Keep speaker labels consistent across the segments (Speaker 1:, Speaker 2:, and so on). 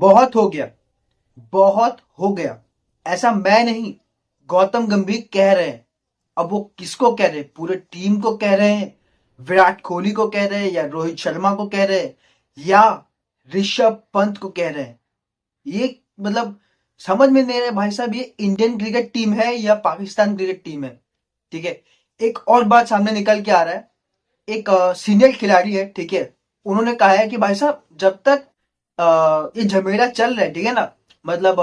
Speaker 1: बहुत हो गया, बहुत हो गया। ऐसा मैं नहीं, गौतम गंभीर कह रहे हैं। अब वो किसको कह रहे हैं? पूरे टीम को कह रहे हैं, विराट कोहली को कह रहे हैं, या रोहित शर्मा को कह रहे हैं, या ऋषभ पंत को कह रहे हैं? ये मतलब समझ में नहीं रहा भाई साहब, ये इंडियन क्रिकेट टीम है या पाकिस्तान क्रिकेट टीम है? ठीक है। एक और बात सामने निकल के आ रहा है। एक सीनियर खिलाड़ी है, ठीक है, उन्होंने कहा है कि भाई साहब जब तक ये झमेला चल रहा है, ठीक है ना, मतलब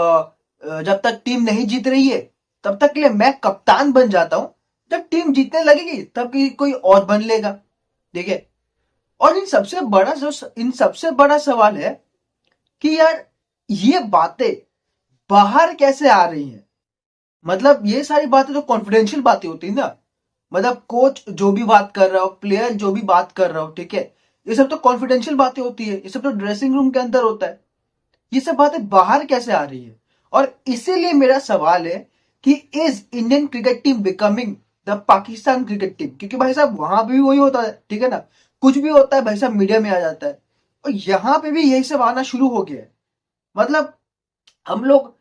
Speaker 1: जब तक टीम नहीं जीत रही है तब तक के लिए मैं कप्तान बन जाता हूं। जब टीम जीतने लगेगी तब कोई और बन लेगा। ठीक है। और इन सबसे बड़ा सवाल है कि यार ये बातें बाहर कैसे आ रही हैं? मतलब ये सारी बातें तो कॉन्फिडेंशियल बातें होती है ना। मतलब कोच जो भी बात कर रहा हो, प्लेयर जो भी बात कर रहा हो, ठीक है, ये सब तो कॉन्फिडेंशियल बातें होती है, ये सब तो ड्रेसिंग रूम के अंदर होता है। ये सब बातें बाहर कैसे आ रही है? और इसीलिए मेरा सवाल है कि is Indian cricket team becoming the Pakistan cricket team? क्योंकि भाई साहब वहां भी वही होता है, ठीक है ना, कुछ भी होता है भाई साहब मीडिया में आ जाता है, और यहाँ पे भी यही सब आना शुरू हो गया है। मतलब हम लोग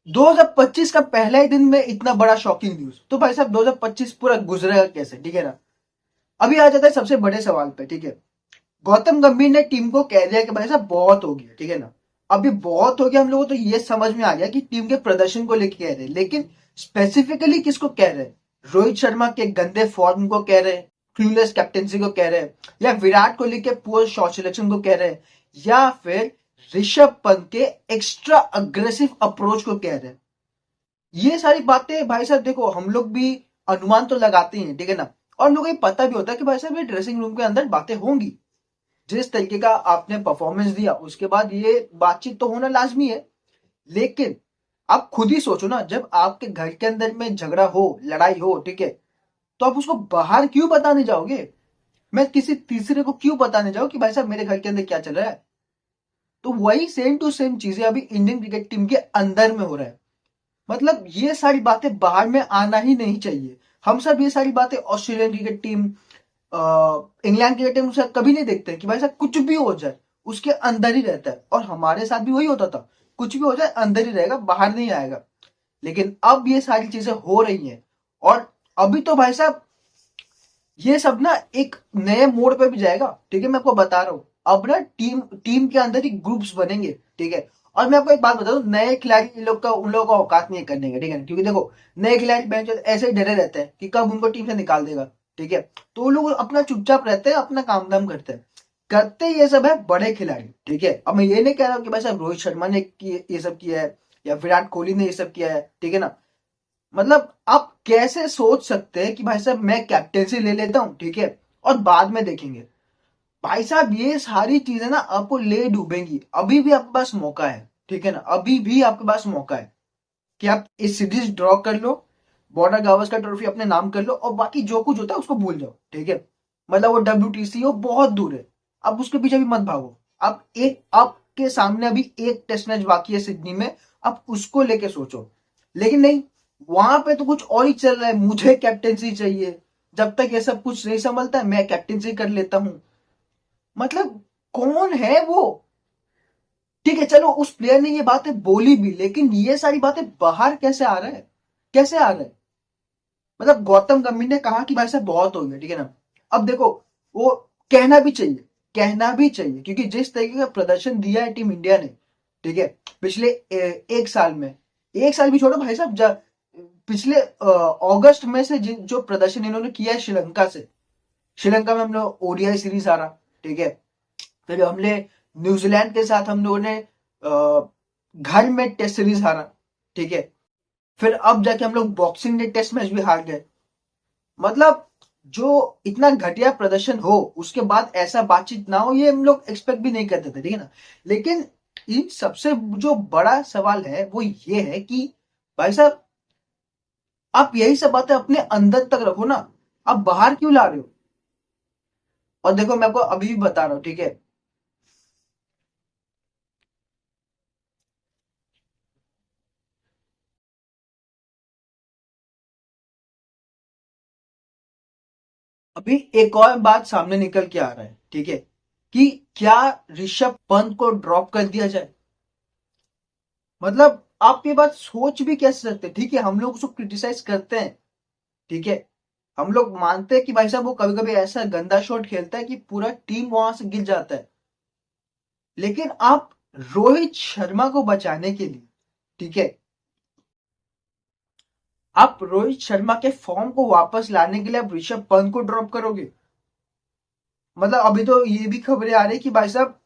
Speaker 1: 2025 का पहला ही दिन में इतना बड़ा शॉकिंग न्यूज, तो भाई साहब 2025 पूरा गुजरेगा कैसे? ठीक है ना। अभी आ जाता है सबसे बड़े सवाल पे, ठीक है। गौतम गंभीर ने टीम को कह दिया कि भाई साहब बहुत हो गया, ठीक है ना। अभी बहुत हो गया, हम लोगों को तो ये समझ में आ गया कि टीम के प्रदर्शन को लेकर कह रहे हैं, लेकिन स्पेसिफिकली किसको कह रहे हैं? रोहित शर्मा के गंदे फॉर्म को कह रहे हैं, क्लूलेस कैप्टेंसी को कह रहे हैं, या विराट कोहली के पुअर शॉट सिलेक्शन को कह रहे हैं, या फिर ऋषभ पंत के एक्स्ट्रा अग्रेसिव अप्रोच को कह रहे हैं? ये सारी बातें भाई साहब देखो, हम लोग भी अनुमान तो लगाते हैं, ठीक है ना, और हम लोग को ये पता भी होता है कि भाई साहब ये ड्रेसिंग रूम के अंदर बातें होंगी। जिस तरीके का आपने परफॉर्मेंस दिया उसके बाद ये बातचीत तो होना लाजमी है। लेकिन आप खुद ही सोचो ना, जब आपके घर के अंदर में झगड़ा हो, लड़ाई हो, ठीक है, तो आप उसको बाहर क्यों बताने जाओगे? मैं किसी तीसरे को क्यों बताने जाऊं कि भाई साहब मेरे घर के अंदर क्या चल रहा है? तो वही सेम टू सेम चीजें अभी इंडियन क्रिकेट टीम के अंदर में हो रहा है। मतलब ये सारी बातें बाहर में आना ही नहीं चाहिए। हम सब ये सारी बातें Australian cricket team, England cricket team से कभी नहीं देखते कि भाई साहब कुछ भी हो जाए उसके अंदर ही रहता है, और हमारे साथ भी वही होता था। कुछ भी हो जाए अंदर ही रहेगा, बाहर नहीं आएगा। लेकिन अब ये सारी चीजें हो रही हैं, और अभी तो भाई साहब ये सब ना एक नए मोड़ पे भी जाएगा। ठीक है, मैं आपको बता रहा हूँ, अब ना टीम टीम के अंदर ही ग्रुप्स बनेंगे, ठीक है। और मैं आपको एक बात बता दूं, नए खिलाड़ी इन लोग का उन लोगों का औकात नहीं है करने का, ठीक है ना, क्योंकि देखो नए खिलाड़ी बेंच ऐसे ही डरे रहते हैं कि कब उनको टीम से निकाल देगा। ठीक है, तो वो लोग अपना चुपचाप रहते हैं, अपना काम धाम करते हैं। करते ये सब है बड़े खिलाड़ी, ठीक है। अब मैं ये नहीं कह रहा हूँ कि भाई साहब रोहित शर्मा ने ये सब किया है, या विराट कोहली ने ये सब किया है, ठीक है ना। मतलब आप कैसे सोच सकते हैं कि भाई साहब मैं कैप्टेंसी ले लेता हूं, ठीक है, और बाद में देखेंगे? भाई साहब ये सारी चीजें ना आपको ले डूबेंगी। अभी भी आपके पास मौका है, ठीक है ना, अभी भी आपके पास मौका है कि आप इस सीरीज ड्रॉ कर लो, बॉर्डर गावस्कर ट्रॉफी अपने नाम कर लो, और बाकी जो कुछ होता है उसको भूल जाओ, ठीक है। मतलब वो WTC वो बहुत दूर है, अब उसके पीछे भी मत भागो। अब एक आपके सामने अभी एक टेस्ट मैच बाकी है सिडनी में, अब उसको लेके सोचो। लेकिन नहीं, वहां पे तो कुछ और ही चल रहा है, मुझे कैप्टेंसी चाहिए, जब तक ये सब कुछ नहीं संभलता है मैं कैप्टेंसी कर लेता हूं। मतलब कौन है वो? ठीक है चलो, उस प्लेयर ने ये बातें बोली भी, लेकिन ये सारी बातें बाहर कैसे आ रहा है? कैसे आ रहा है? मतलब गौतम गंभीर ने कहा कि भाई साहब बहुत हो गया, ठीक है ना। अब देखो, वो कहना भी चाहिए, कहना भी चाहिए, क्योंकि जिस तरीके का प्रदर्शन दिया है टीम इंडिया ने, ठीक है, पिछले एक साल में, एक साल भी छोड़ो भाई साहब, पिछले अगस्त में से जो प्रदर्शन इन्होंने किया है श्रीलंका से, श्रीलंका में हम लोग ODI सीरीज हारा, ठीक है। फिर हमने न्यूजीलैंड के साथ हम लोगों ने घर में टेस्ट सीरीज हारा, ठीक है। फिर अब जाके हम लोग बॉक्सिंग डे टेस्ट मैच भी हार गए। मतलब जो इतना घटिया प्रदर्शन हो उसके बाद ऐसा बातचीत ना हो, ये हम लोग एक्सपेक्ट भी नहीं करते थे, ठीक है ना। लेकिन इन सबसे जो बड़ा सवाल है वो ये है कि भाई साहब आप यही सब बातें अपने अंदर तक रखो ना, आप बाहर क्यों ला रहे हो? और देखो मैं आपको अभी भी बता रहा हूँ, ठीक है, अभी एक और बात सामने निकल के आ रहा है, ठीक है, कि क्या ऋषभ पंत को ड्रॉप कर दिया जाए? मतलब आप ये बात सोच भी कैसे सकते हैं? ठीक है, हम लोग उसको क्रिटिसाइज करते हैं, ठीक है, हम लोग मानते हैं कि भाई साहब वो कभी कभी ऐसा गंदा शॉट खेलता है कि पूरा टीम वहां से गिर जाता है, लेकिन आप रोहित शर्मा को बचाने के लिए, ठीक है, आप रोहित शर्मा के फॉर्म को वापस लाने के लिए आप ऋषभ पंत को ड्रॉप करोगे? मतलब अभी तो ये भी खबरें आ रही कि भाई साहब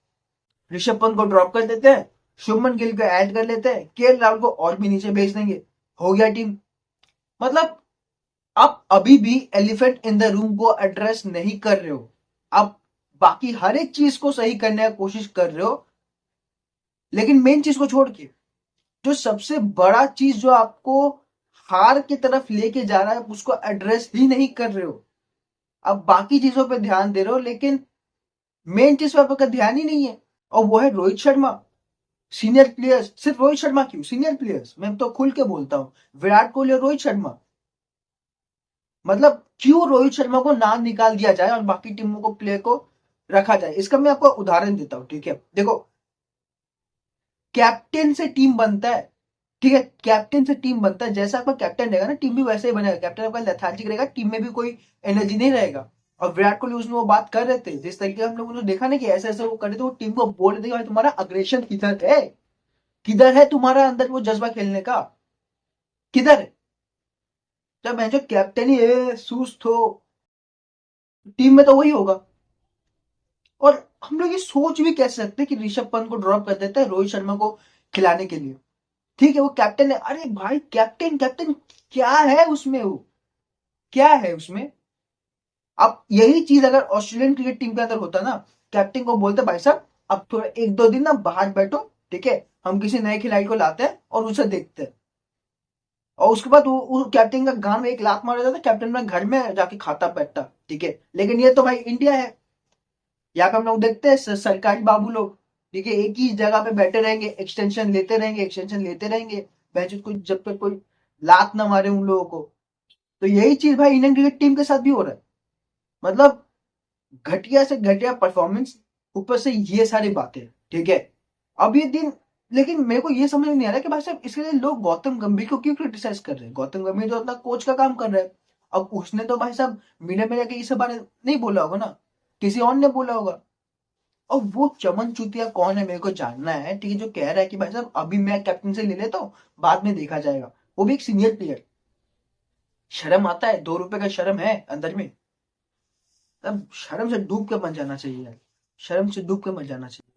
Speaker 1: ऋषभ पंत को ड्रॉप कर देते हैं, शुभमन गिल को ऐड कर लेते हैं, केएल राहुल को और भी नीचे भेज देंगे, हो गया टीम। मतलब आप अभी भी एलिफेंट इन द रूम को एड्रेस नहीं कर रहे हो। आप बाकी हर एक चीज को सही करने की कोशिश कर रहे हो, लेकिन मेन चीज को छोड़ के जो सबसे बड़ा चीज जो आपको हार की तरफ लेके जा रहा है उसको एड्रेस ही नहीं कर रहे हो। आप बाकी चीजों पे ध्यान दे रहे हो, लेकिन मेन चीज पे आपका ध्यान ही नहीं है, और वो है रोहित शर्मा। सीनियर प्लेयर्स, सिर्फ रोहित शर्मा क्यों, सीनियर प्लेयर्स मैं तो खुल के बोलता हूँ, विराट कोहली और रोहित शर्मा। मतलब क्यों रोहित शर्मा को नाम निकाल दिया जाए और बाकी टीमों को प्लेयर को रखा जाए? इसका मैं आपको उदाहरण देता हूँ, ठीक है, देखो, कैप्टन से टीम बनता है, ठीक है, कैप्टन से टीम बनता है, जैसा आपका कैप्टन रहेगा ना टीम भी वैसे ही बनेगा। कैप्टन आपका लेथार्जिक रहेगा, टीम में भी कोई एनर्जी नहीं रहेगा। और विराट कोहली उसमें वो बात कर रहे थे, जिस तरीके हम लोगों ने देखा ना कि ऐसे ऐसे वो कर रहे थे, वो टीम को बोल रहे थे भाई तुम्हारा अग्रेशन किधर है, किधर है तुम्हारा अंदर वो जज्बा खेलने का, किधर है? जब मैं जो कैप्टन ही है सुस्त हो टीम में तो वही होगा। और हम लोग ये सोच भी कैसे सकते हैं कि ऋषभ पंत को ड्रॉप कर देता है रोहित शर्मा को खिलाने के लिए? ठीक है वो कैप्टन है, अरे भाई कैप्टन कैप्टन क्या है उसमें, वो क्या है उसमें? अब यही चीज अगर ऑस्ट्रेलियन क्रिकेट टीम के अंदर होता ना, कैप्टन को बोलते भाई साहब अब थोड़ा एक दो दिन ना बाहर बैठो, ठीक है, हम किसी नए खिलाड़ी को लाते हैं और उसे देखते हैं, और उसके बाद वो कैप्टन का गान में एक लात मारा जाता, कैप्टन में घर में जाके खाता बैठता, ठीक है। लेकिन ये तो भाई इंडिया है, यहाँ पे हम लोग देखते हैं सरकारी बाबू लोग, ठीक है, एक ही जगह पे बैठे रहेंगे, एक्सटेंशन लेते रहेंगे, एक्सटेंशन लेते रहेंगे, बेंच कोई जब तक कोई लात ना मारे उन लोगों को। तो यही चीज भाई इंडियन क्रिकेट टीम के साथ भी हो रहा है। मतलब घटिया से घटिया परफॉर्मेंस, ऊपर से ये सारी बातें, ठीक है। अब ये दिन, लेकिन मेरे को ये समझ में नहीं आ रहा कि भाई साहब इसके लिए लोग गौतम गंभीर को क्यों क्रिटिसाइज कर रहे हैं? गौतम गंभीर तो अपना कोच का काम कर रहा है। अब उसने तो भाई साहब मीडिया में जाके इस बारे नहीं बोला होगा ना, किसी और ने बोला होगा। और वो चमन चुतिया कौन है मेरे को जानना है, ठीक है, जो कह रहा है कि भाई साहब अभी मैं कैप्टन से ले लेता हूँ, बाद में देखा जाएगा, वो भी एक सीनियर प्लेयर। शर्म आता है? 2 रुपए का शर्म है अंदर में? तब शर्म से डूब के मर जाना चाहिए यार, शर्म से डूब के मर जाना चाहिए।